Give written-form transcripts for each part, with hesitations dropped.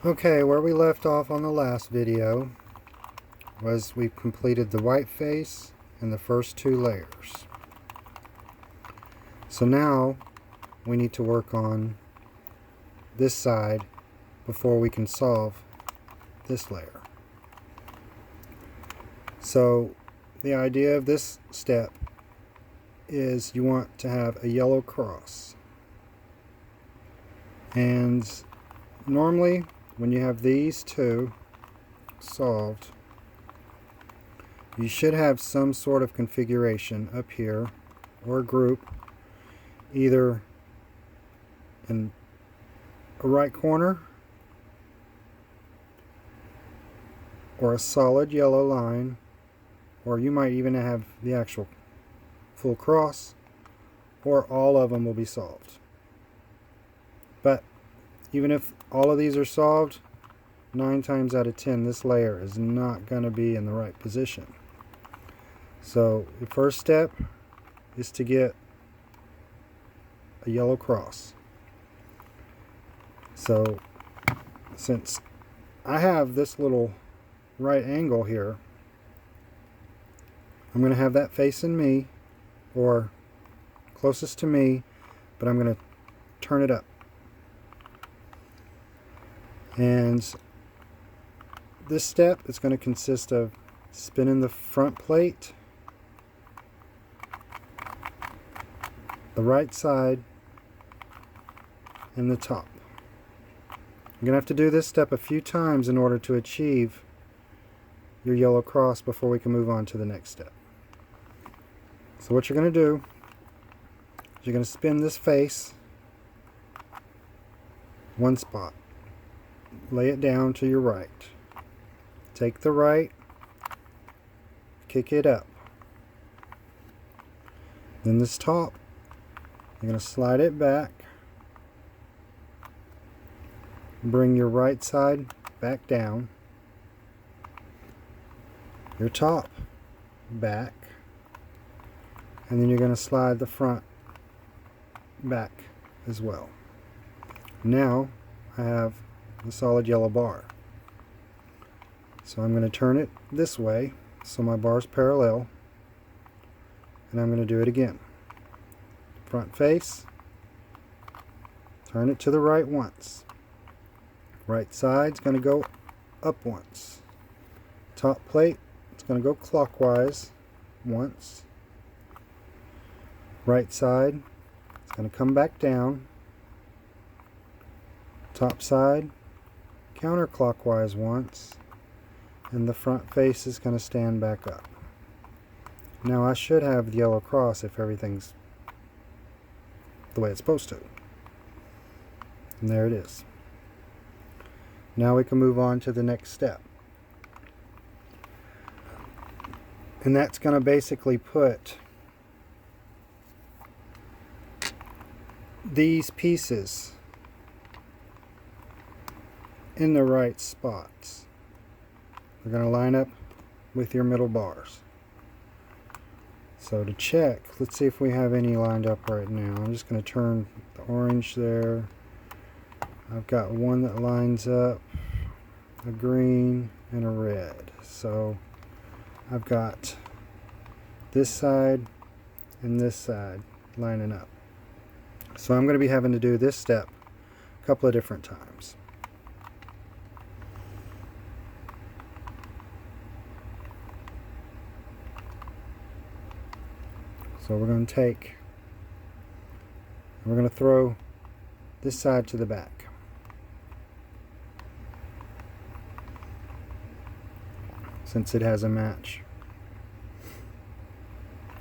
Okay, where we left off on the last video was we completed the white face and the first two layers. So now we need to work on this side before we can solve this layer. So the idea of this step is you want to have a yellow cross. And normally when you have these two solved, you should have some sort of configuration up here or group, either in a right corner or a solid yellow line, or you might even have the actual full cross, or all of them will be solved. But even if all of these are solved, 9 times out of 10 this layer is not going to be in the right position. So the first step is to get a yellow cross. So since I have this little right angle here, I'm going to have that facing me, or closest to me, but I'm going to turn it up. And this step is going to consist of spinning the front plate, the right side, and the top. You're going to have to do this step a few times in order to achieve your yellow cross before we can move on to the next step. So what you're going to do is you're going to spin this face one spot. Lay it down to your right. Take the right, kick it up. Then this top, you're going to slide it back. Bring your right side back down. Your top back. And then you're going to slide the front back as well. Now I have the solid yellow bar. So I'm going to turn it this way so my bar's parallel, and I'm going to do it again. Front face, turn it to the right once. Right side's going to go up once. Top plate, it's going to go clockwise once. Right side, it's going to come back down. Top side, counterclockwise once. And the front face is going to stand back up. Now I should have the yellow cross if everything's the way it's supposed to. And there it is. Now we can move on to the next step. And that's going to basically put these pieces in the right spots. They're going to line up with your middle bars. So to check, let's see if we have any lined up right now. I'm just going to turn the orange there. I've got one that lines up, a green, and a red. So I've got this side and this side lining up. So I'm going to be having to do this step a couple of different times. So we're going to throw this side to the back. Since it has a match.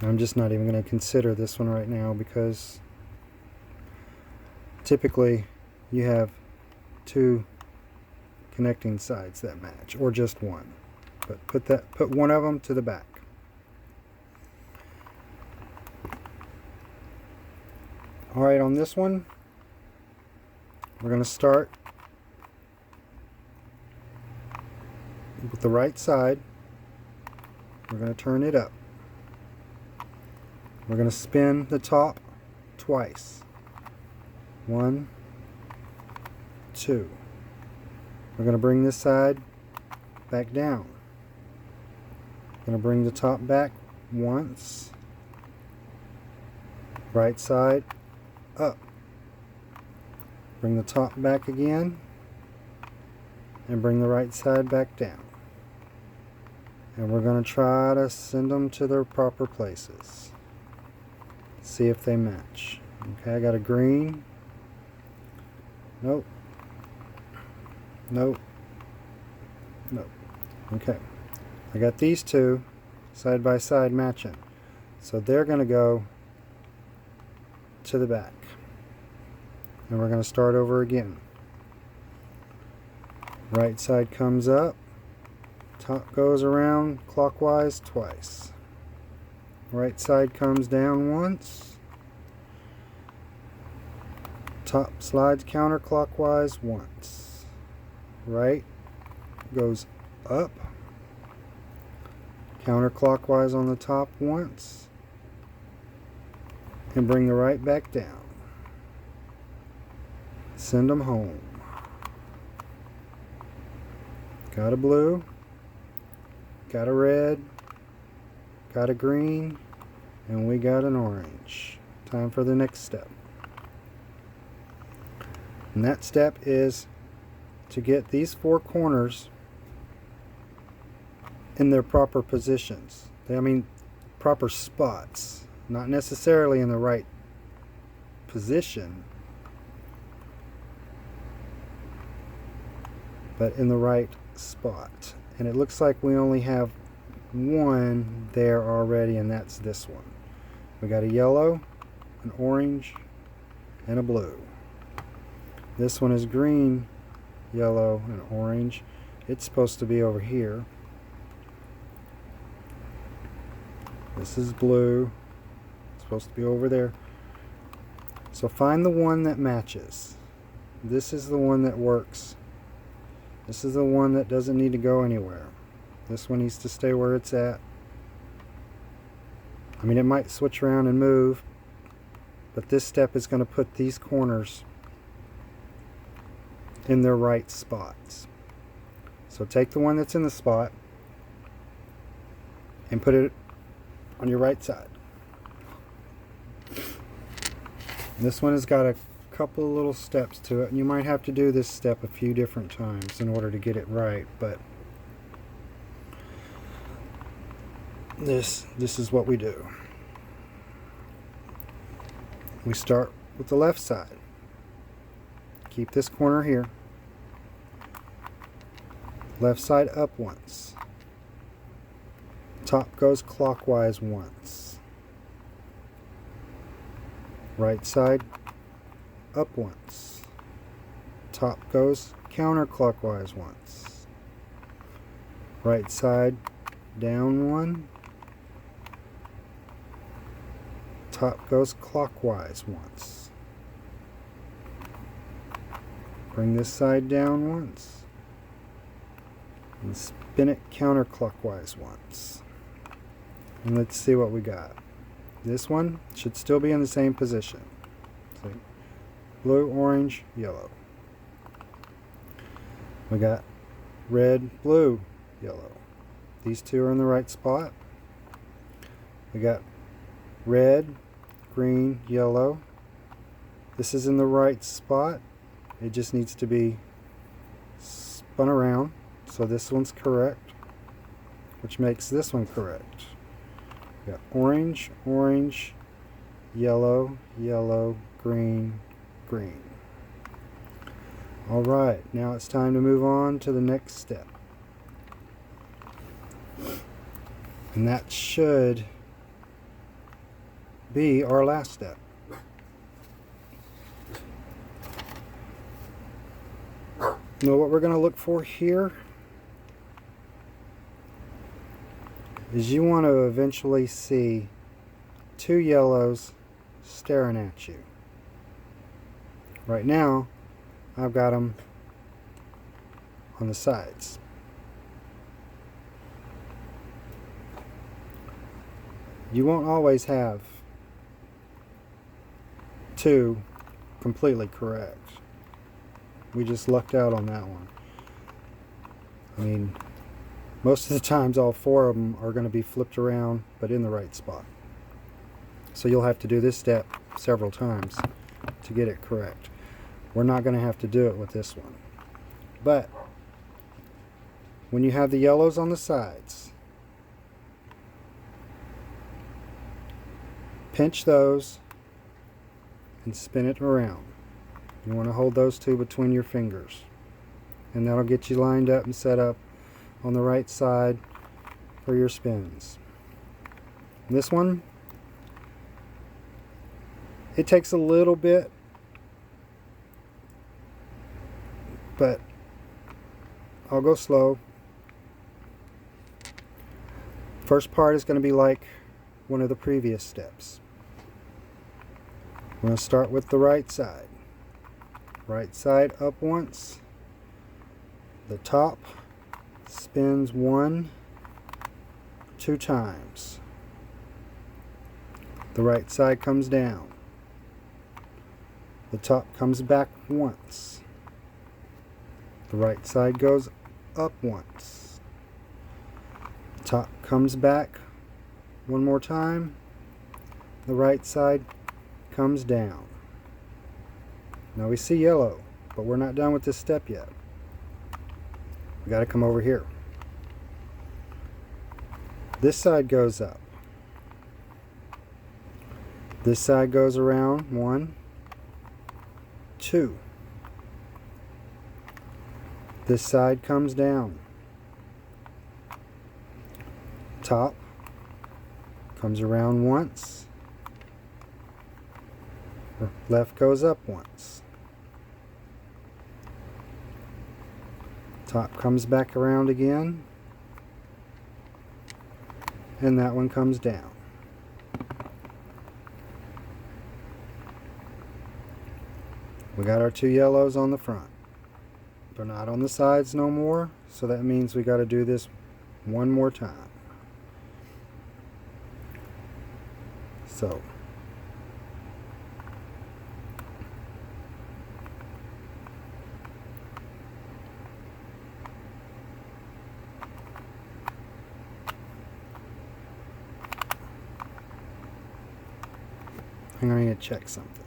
I'm just not even going to consider this one right now because typically you have two connecting sides that match, or just one. But put one of them to the back. Alright, on this one, we're going to start with the right side. We're going to turn it up. We're going to spin the top twice. 1, 2. We're going to bring this side back down. Going to bring the top back once. Right side up. Bring the top back again. And bring the right side back down. And we're going to try to send them to their proper places. See if they match. Okay, I got a green. Nope. Nope. Nope. Okay. I got these two side by side matching. So they're going to go to the back. And we're going to start over again. Right side comes up. Top goes around clockwise twice. Right side comes down once. Top slides counterclockwise once. Right goes up. Counterclockwise on the top once. And bring the right back down. Send them home. Got a blue. Got a red. Got a green. And we got an orange. Time for the next step. And that step is to get these four corners in their proper positions. I mean, proper spots. Not necessarily in the right position, but in the right spot. And it looks like we only have one there already, and that's this one. We got a yellow, an orange, and a blue. This one is green, yellow, and orange. It's supposed to be over here. This is blue. It's supposed to be over there. So find the one that matches. This is the one that works. This is the one that doesn't need to go anywhere. This one needs to stay where it's at. I mean, it might switch around and move, but this step is going to put these corners in their right spots. So take the one that's in the spot and put it on your right side. This one has got a couple of little steps to it, and you might have to do this step a few different times in order to get it right, but this is what we do. We start with the left side. Keep this corner here. Left side up once. Top goes clockwise once. Right side up once. Top goes counterclockwise once. Right side down one. Top goes clockwise once. Bring this side down once. And spin it counterclockwise once. And let's see what we got. This one should still be in the same position. See? Blue, orange, yellow. We got red, blue, yellow. These two are in the right spot. We got red, green, yellow. This is in the right spot. It just needs to be spun around. So this one's correct, which makes this one correct. We got orange, orange, yellow, yellow, green, green. Alright, now it's time to move on to the next step. And that should be our last step. Now what we're going to look for here is you want to eventually see two yellows staring at you. Right now, I've got them on the sides. You won't always have two completely correct. We just lucked out on that one. I mean, most of the times all 4 of them are going to be flipped around, but in the right spot. So you'll have to do this step several times to get it correct. We're not going to have to do it with this one. But when you have the yellows on the sides, pinch those and spin it around. You want to hold those 2 between your fingers, and that'll get you lined up and set up on the right side for your spins. This one, it takes a little bit, but I'll go slow. First part is going to be like one of the previous steps. I'm going to start with the right side. Right side up once. The top spins 1, 2 times. The right side comes down. The top comes back once. The right side goes up once. The top comes back one more time. The right side comes down. Now we see yellow, but we're not done with this step yet. We got to come over here. This side goes up. This side goes around 1, 2. This side comes down. Top comes around once. Left goes up once. Top comes back around again. And that one comes down. We got our 2 yellows on the front. They're not on the sides no more, so that means we got to do this one more time. So hang on, I need to check something.